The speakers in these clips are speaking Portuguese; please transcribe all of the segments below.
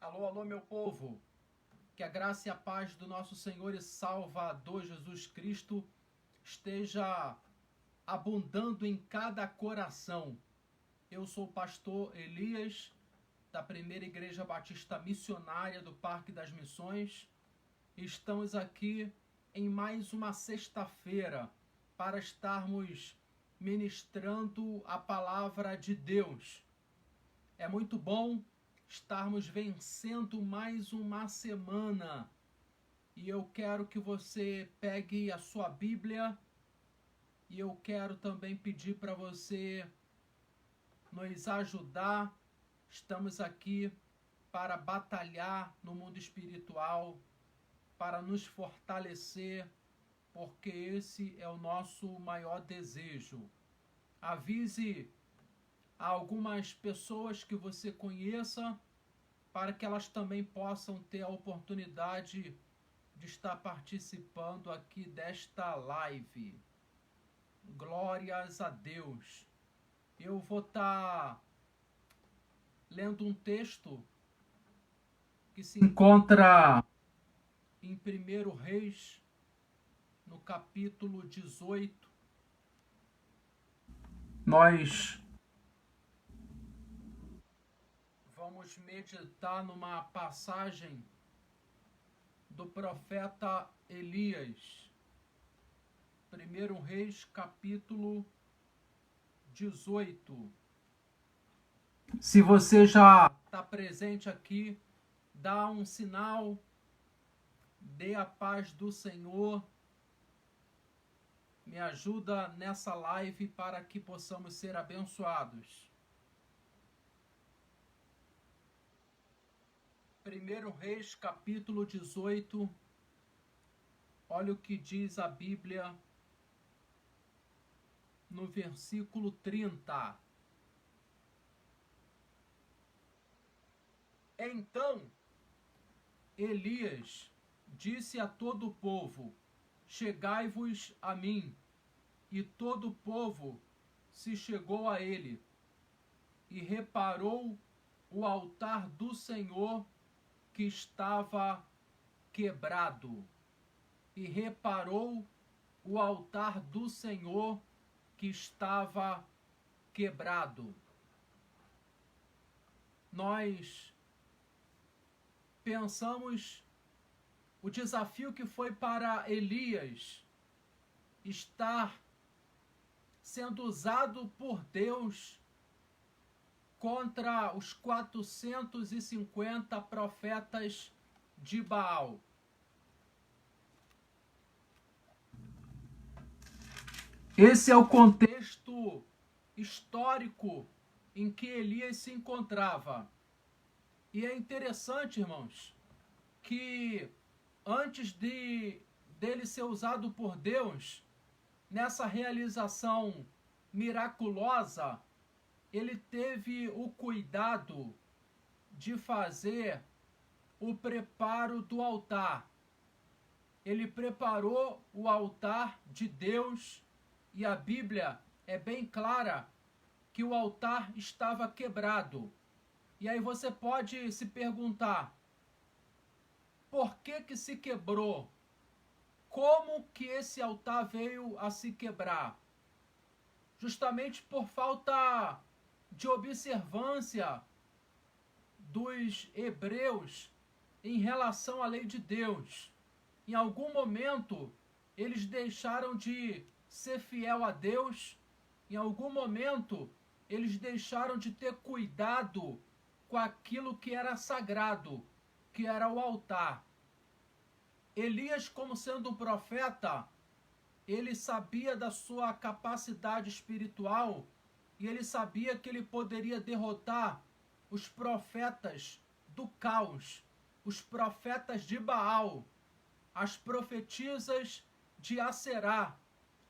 Alô, alô, meu povo. Que a graça e a paz do nosso Senhor e Salvador Jesus Cristo esteja abundando em cada coração. Eu sou o pastor Elias, da Primeira Igreja Batista Missionária do Parque das Missões. Estamos aqui em mais uma sexta-feira para estarmos ministrando a palavra de Deus. É muito bom estarmos vencendo mais uma semana. E eu quero que você pegue a sua Bíblia e eu quero também pedir para você nos ajudar. Estamos aqui para batalhar no mundo espiritual, para nos fortalecer, porque esse é o nosso maior desejo. Avise a algumas pessoas que você conheça, para que elas também possam ter a oportunidade de estar participando aqui desta live. Glórias a Deus. Eu vou estar lendo um texto que se encontra em 1 Reis, no capítulo 18. Nós vamos meditar numa passagem do profeta Elias. 1 Reis, capítulo 18. Se você já está presente aqui, dá um sinal, dê a paz do Senhor. Me ajuda nessa live para que possamos ser abençoados. 1 Reis, capítulo 18. Olha o que diz a Bíblia no versículo 30. Então Elias disse a todo o povo: chegai-vos a mim. E todo o povo se chegou a ele, e reparou o altar do Senhor que estava quebrado. E reparou o altar do Senhor que estava quebrado. Nós pensamos o desafio que foi para Elias estar sendo usado por Deus contra os 450 profetas de Baal. Esse é o contexto histórico em que Elias se encontrava. E é interessante, irmãos, que antes dele ser usado por Deus, nessa realização miraculosa, ele teve o cuidado de fazer o preparo do altar. Ele preparou o altar de Deus e a Bíblia é bem clara que o altar estava quebrado. E aí você pode se perguntar, por que se quebrou? Como que esse altar veio a se quebrar? Justamente por falta de observância dos hebreus em relação à lei de Deus. Em algum momento, eles deixaram de ser fiel a Deus. Em algum momento, eles deixaram de ter cuidado com aquilo que era sagrado, que era o altar. Elias, como sendo um profeta, ele sabia da sua capacidade espiritual e ele sabia que ele poderia derrotar os profetas do caos, os profetas de Baal, as profetisas de Aserá.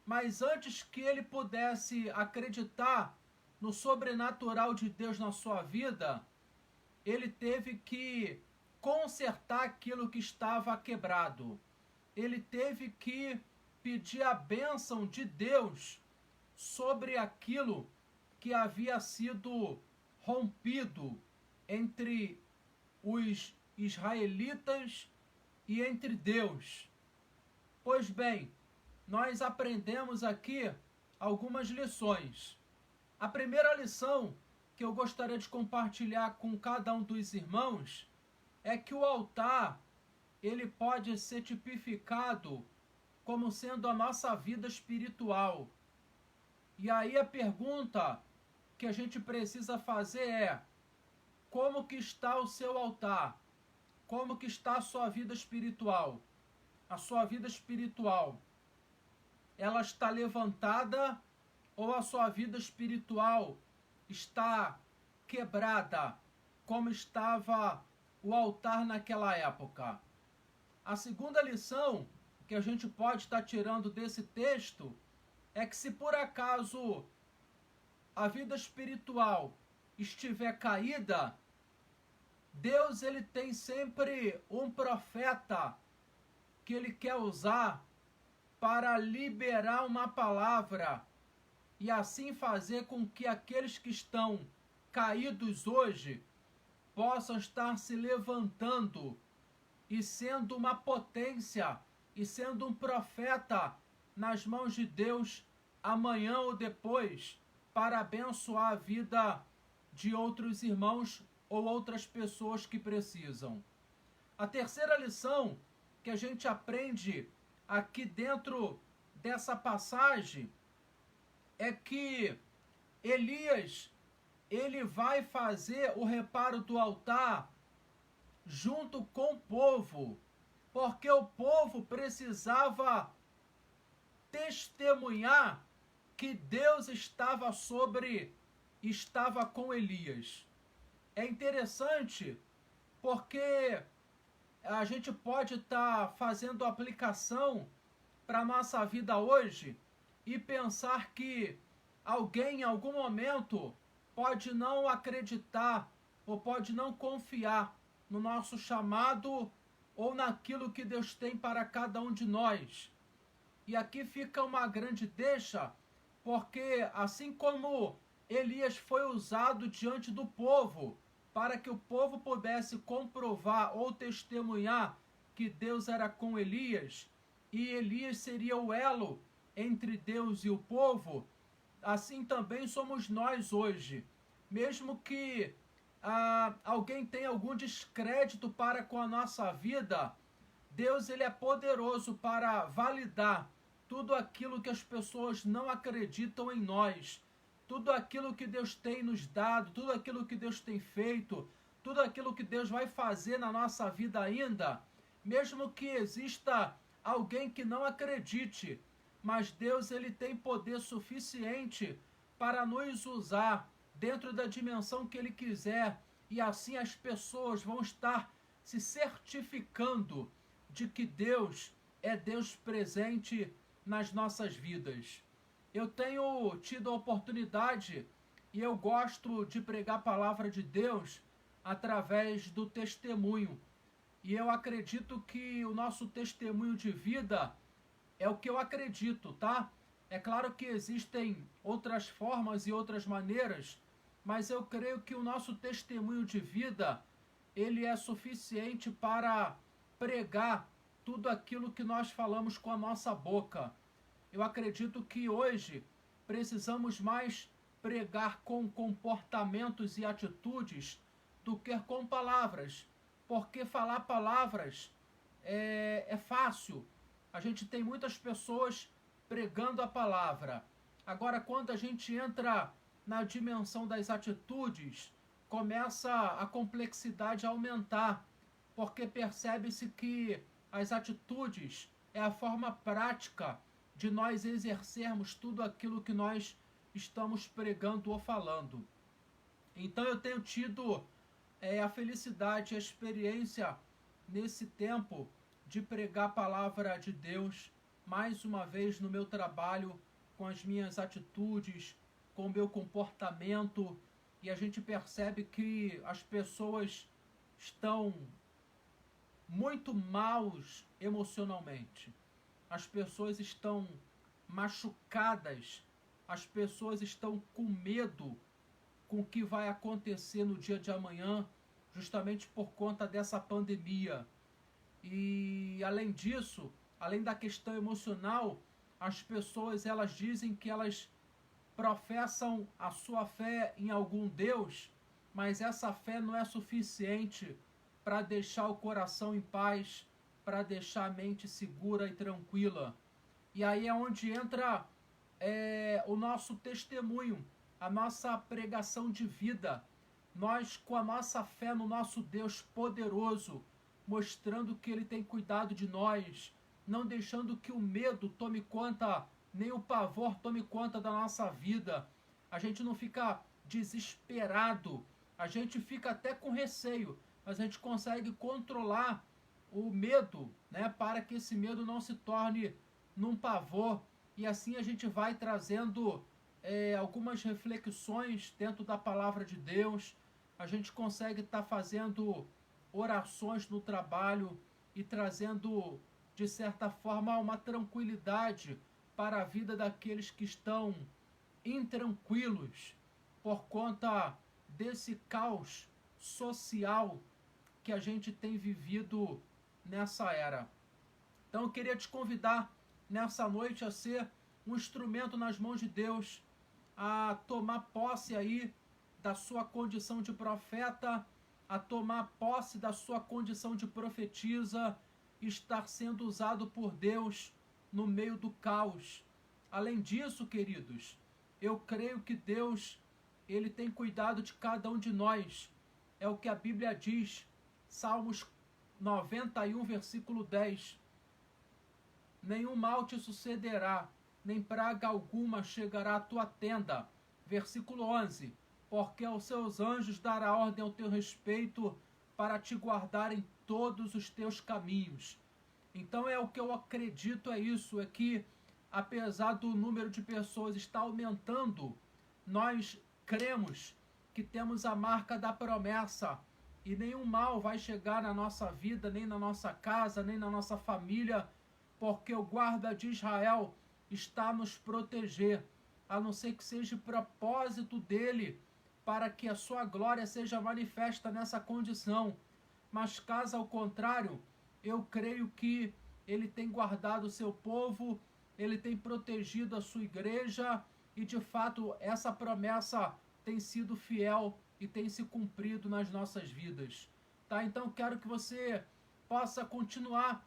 Mas antes que ele pudesse acreditar no sobrenatural de Deus na sua vida, ele teve que consertar aquilo que estava quebrado. Ele teve que pedir a bênção de Deus sobre aquilo que havia sido rompido entre os israelitas e entre Deus. Pois bem, nós aprendemos aqui algumas lições. A primeira lição que eu gostaria de compartilhar com cada um dos irmãos é que o altar, ele pode ser tipificado como sendo a nossa vida espiritual. E aí a pergunta que a gente precisa fazer é: como que está o seu altar? Como que está a sua vida espiritual? A sua vida espiritual, ela está levantada ou a sua vida espiritual está quebrada, como estava o altar naquela época? A segunda lição que a gente pode estar tirando desse texto é que, se por acaso a vida espiritual estiver caída, Deus, ele tem sempre um profeta que ele quer usar para liberar uma palavra e assim fazer com que aqueles que estão caídos hoje possam estar se levantando e sendo uma potência e sendo um profeta nas mãos de Deus amanhã ou depois, para abençoar a vida de outros irmãos ou outras pessoas que precisam. A terceira lição que a gente aprende aqui dentro dessa passagem é que Elias, ele vai fazer o reparo do altar junto com o povo, porque o povo precisava testemunhar que Deus estava com Elias. É interessante porque a gente pode estar fazendo aplicação para a nossa vida hoje e pensar que alguém em algum momento pode não acreditar ou pode não confiar no nosso chamado ou naquilo que Deus tem para cada um de nós. E aqui fica uma grande deixa, porque assim como Elias foi usado diante do povo, para que o povo pudesse comprovar ou testemunhar que Deus era com Elias, e Elias seria o elo entre Deus e o povo, assim também somos nós hoje. Mesmo que alguém tenha algum descrédito para com a nossa vida, Deus, ele é poderoso para validar tudo aquilo que as pessoas não acreditam em nós, tudo aquilo que Deus tem nos dado, tudo aquilo que Deus tem feito, tudo aquilo que Deus vai fazer na nossa vida ainda, mesmo que exista alguém que não acredite, mas Deus, ele tem poder suficiente para nos usar dentro da dimensão que ele quiser, e assim as pessoas vão estar se certificando de que Deus é Deus presente nas nossas vidas. Eu tenho tido a oportunidade e eu gosto de pregar a palavra de Deus através do testemunho. E eu acredito que o nosso testemunho de vida é o que eu acredito, tá? É claro que existem outras formas e outras maneiras, mas eu creio que o nosso testemunho de vida, ele é suficiente para pregar tudo aquilo que nós falamos com a nossa boca. Eu acredito que hoje precisamos mais pregar com comportamentos e atitudes do que com palavras, porque falar palavras é fácil. A gente tem muitas pessoas pregando a palavra. Agora, quando a gente entra na dimensão das atitudes, começa a complexidade a aumentar, porque percebe-se que as atitudes é a forma prática de nós exercermos tudo aquilo que nós estamos pregando ou falando. Então eu tenho tido a felicidade, a experiência nesse tempo de pregar a palavra de Deus, mais uma vez no meu trabalho, com as minhas atitudes, com o meu comportamento, e a gente percebe que as pessoas estão muito maus emocionalmente. As pessoas estão machucadas, as pessoas estão com medo com o que vai acontecer no dia de amanhã, justamente por conta dessa pandemia. E além disso, além da questão emocional, as pessoas elas dizem que elas professam a sua fé em algum Deus, mas essa fé não é suficiente para deixar o coração em paz, para deixar a mente segura e tranquila. E aí é onde entra o nosso testemunho, a nossa pregação de vida. Nós, com a nossa fé no nosso Deus poderoso, mostrando que Ele tem cuidado de nós, não deixando que o medo tome conta, nem o pavor tome conta da nossa vida. A gente não fica desesperado, a gente fica até com receio, mas a gente consegue controlar o medo, né, para que esse medo não se torne num pavor. E assim a gente vai trazendo algumas reflexões dentro da palavra de Deus. A gente consegue estar fazendo orações no trabalho e trazendo, de certa forma, uma tranquilidade para a vida daqueles que estão intranquilos por conta desse caos social que a gente tem vivido nessa era. Então eu queria te convidar nessa noite a ser um instrumento nas mãos de Deus, a tomar posse aí da sua condição de profeta, a tomar posse da sua condição de profetisa, estar sendo usado por Deus no meio do caos. Além disso, queridos, eu creio que Deus, Ele tem cuidado de cada um de nós. É o que a Bíblia diz, Salmos 91, versículo 10. Nenhum mal te sucederá, nem praga alguma chegará à tua tenda. Versículo 11. Porque aos seus anjos dará ordem ao teu respeito, para te guardar em todos os teus caminhos. Então é o que eu acredito, é isso, é que apesar do número de pessoas estar aumentando, nós cremos que temos a marca da promessa, e nenhum mal vai chegar na nossa vida, nem na nossa casa, nem na nossa família, porque o guarda de Israel está a nos proteger, a não ser que seja propósito dele, para que a sua glória seja manifesta nessa condição. Mas caso ao contrário, eu creio que ele tem guardado o seu povo, ele tem protegido a sua igreja, e de fato essa promessa tem sido fiel e tem se cumprido nas nossas vidas. Tá? Então quero que você possa continuar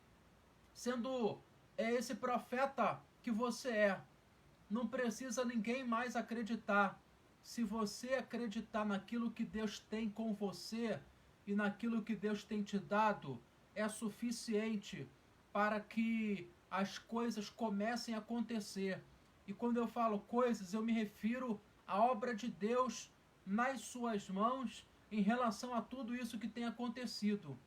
sendo esse profeta que você é. Não precisa ninguém mais acreditar. Se você acreditar naquilo que Deus tem com você e naquilo que Deus tem te dado, é suficiente para que as coisas comecem a acontecer. E quando eu falo coisas, eu me refiro à obra de Deus nas suas mãos em relação a tudo isso que tem acontecido.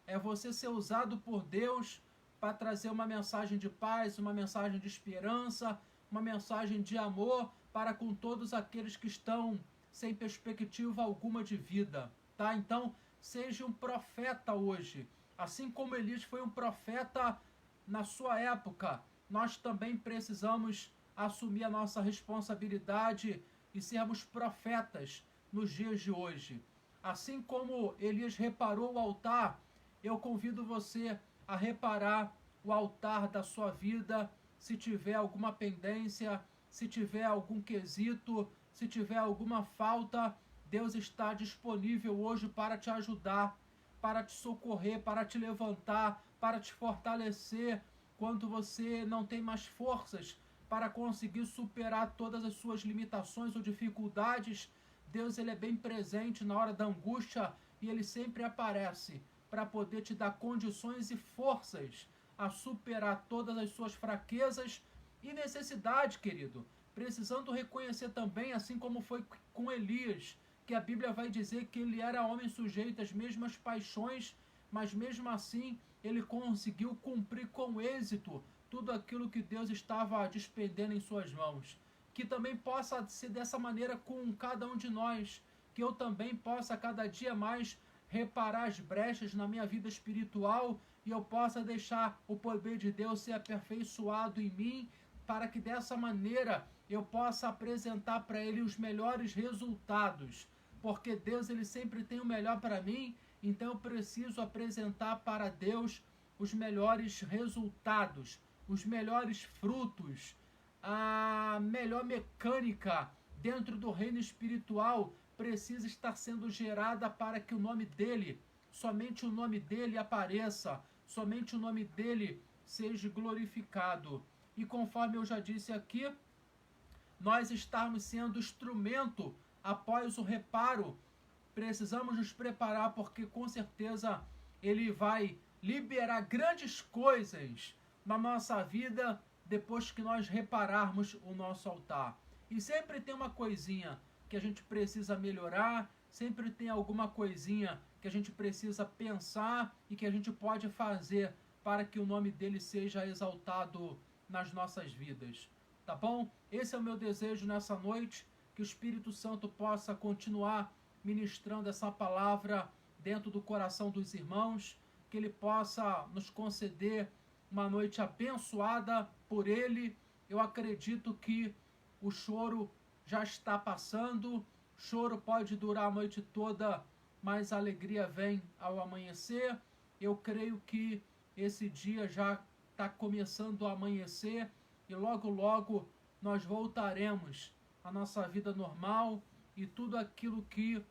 É você ser usado por Deus para trazer uma mensagem de paz, uma mensagem de esperança, uma mensagem de amor para com todos aqueles que estão sem perspectiva alguma de vida, tá? Então, seja um profeta hoje. Assim como Elias foi um profeta na sua época, nós também precisamos assumir a nossa responsabilidade e sermos profetas nos dias de hoje. Assim como Elias reparou o altar, eu convido você a reparar o altar da sua vida, se tiver alguma pendência, se tiver algum quesito, se tiver alguma falta, Deus está disponível hoje para te ajudar, para te socorrer, para te levantar, para te fortalecer quando você não tem mais forças para conseguir superar todas as suas limitações ou dificuldades. Deus, ele é bem presente na hora da angústia e ele sempre aparece para poder te dar condições e forças a superar todas as suas fraquezas e necessidades, querido. Precisando reconhecer também, assim como foi com Elias, que a Bíblia vai dizer que ele era homem sujeito às mesmas paixões, mas mesmo assim ele conseguiu cumprir com êxito tudo aquilo que Deus estava despendendo em suas mãos. Que também possa ser dessa maneira com cada um de nós, que eu também possa cada dia mais reparar as brechas na minha vida espiritual e eu possa deixar o poder de Deus ser aperfeiçoado em mim, para que dessa maneira eu possa apresentar para Ele os melhores resultados, porque Deus ele sempre tem o melhor para mim, então eu preciso apresentar para Deus os melhores resultados, os melhores frutos, a melhor mecânica dentro do reino espiritual precisa estar sendo gerada para que o nome dele, somente o nome dele apareça, somente o nome dele seja glorificado. E conforme eu já disse aqui, nós estamos sendo instrumento após o reparo. Precisamos nos preparar porque com certeza ele vai liberar grandes coisas na nossa vida depois que nós repararmos o nosso altar. E sempre tem uma coisinha que a gente precisa melhorar, sempre tem alguma coisinha que a gente precisa pensar e que a gente pode fazer para que o nome dele seja exaltado nas nossas vidas. Tá bom? Esse é o meu desejo nessa noite, que o Espírito Santo possa continuar ministrando essa palavra dentro do coração dos irmãos, que ele possa nos conceder uma noite abençoada por ele. Eu acredito que o choro já está passando, choro pode durar a noite toda, mas a alegria vem ao amanhecer. Eu creio que esse dia já está começando a amanhecer e logo logo nós voltaremos à nossa vida normal e tudo aquilo que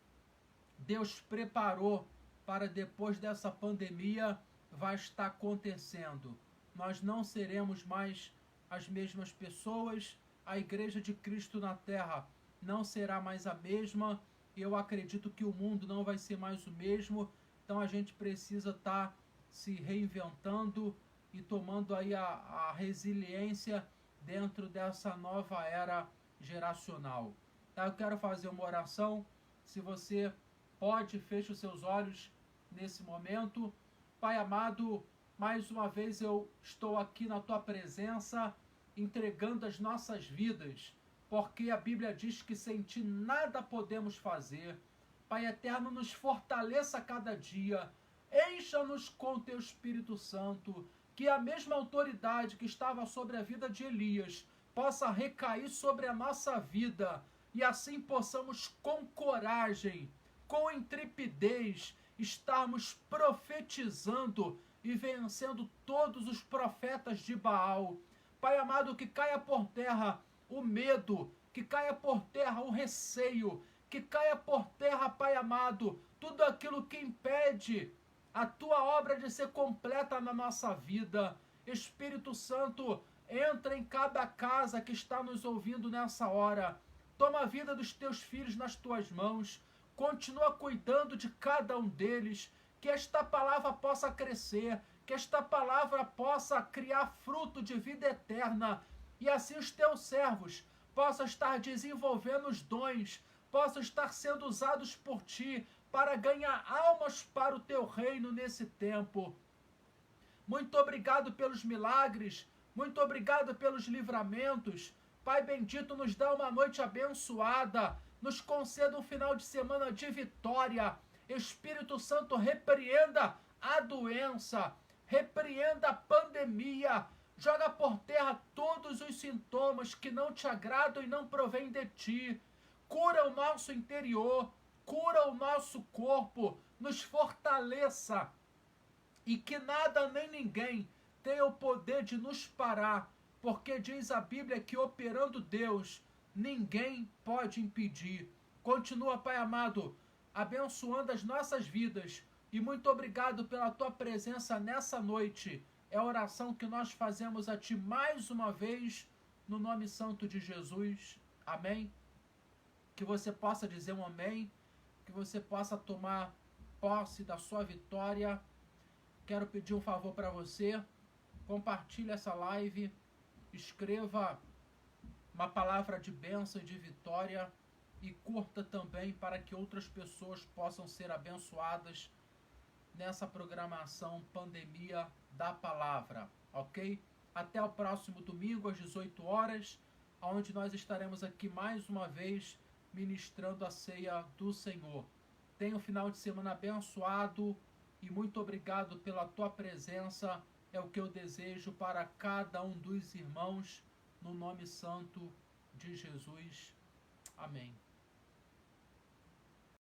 Deus preparou para depois dessa pandemia vai estar acontecendo. Nós não seremos mais as mesmas pessoas, a Igreja de Cristo na Terra não será mais a mesma, eu acredito que o mundo não vai ser mais o mesmo, então a gente precisa estar se reinventando e tomando aí a resiliência dentro dessa nova era geracional. Tá? Eu quero fazer uma oração, se você pode, feche os seus olhos nesse momento. Pai amado, mais uma vez eu estou aqui na tua presença, entregando as nossas vidas, porque a Bíblia diz que sem ti nada podemos fazer. Pai eterno, nos fortaleça a cada dia, encha-nos com teu Espírito Santo, que a mesma autoridade que estava sobre a vida de Elias possa recair sobre a nossa vida, e assim possamos com coragem, com intrepidez, estarmos profetizando e vencendo todos os profetas de Baal. Pai amado, que caia por terra o medo, que caia por terra o receio, que caia por terra, Pai amado, tudo aquilo que impede a tua obra de ser completa na nossa vida. Espírito Santo, entra em cada casa que está nos ouvindo nessa hora. Toma a vida dos teus filhos nas tuas mãos. Continua cuidando de cada um deles. Que esta palavra possa crescer, que esta palavra possa criar fruto de vida eterna, e assim os teus servos possam estar desenvolvendo os dons, possam estar sendo usados por ti para ganhar almas para o teu reino nesse tempo. Muito obrigado pelos milagres, muito obrigado pelos livramentos. Pai bendito, nos dá uma noite abençoada, nos conceda um final de semana de vitória. Espírito Santo, repreenda a doença, repreenda a pandemia, joga por terra todos os sintomas que não te agradam e não provêm de ti. Cura o nosso interior, cura o nosso corpo, nos fortaleça e que nada nem ninguém tenha o poder de nos parar, porque diz a Bíblia que operando Deus, ninguém pode impedir. Continua, Pai amado, abençoando as nossas vidas, e muito obrigado pela tua presença nessa noite. É a oração que nós fazemos a ti mais uma vez, no nome santo de Jesus. Amém. Que você possa dizer um amém, que você possa tomar posse da sua vitória. Quero pedir um favor para você, compartilhe essa live, escreva uma palavra de bênção e de vitória e curta também para que outras pessoas possam ser abençoadas nessa programação Pandemia da Palavra, ok? Até o próximo domingo às 18 horas, onde nós estaremos aqui mais uma vez ministrando a ceia do Senhor. Tenha um final de semana abençoado e muito obrigado pela tua presença. É o que eu desejo para cada um dos irmãos, no nome santo de Jesus. Amém.